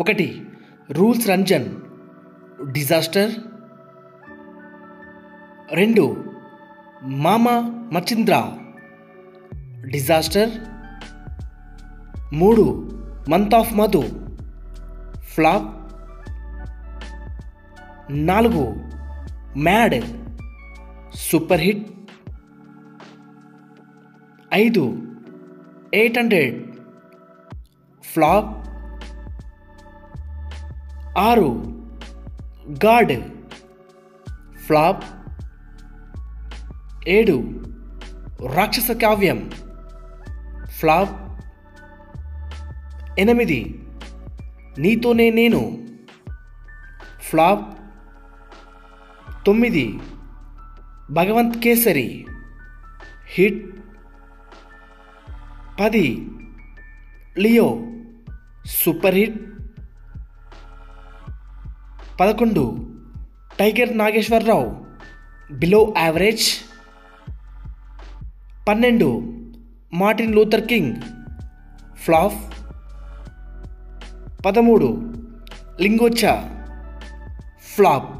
1 rules Ranjan disaster. 2 Mama Machindra disaster. 3 month of Madhu flop. 4 mad super hit. 5 800 flop. 6 god flop. 7 Rakshasa Kavyam flop. 8 Neethone Nenu flop. 9 Bhagavanth Kesari hit. 10 Leo super hit. 11 Tiger Nageswara Rao యావరేజ్. 12 Martin Luther King flop. 13 Lingoccha flop.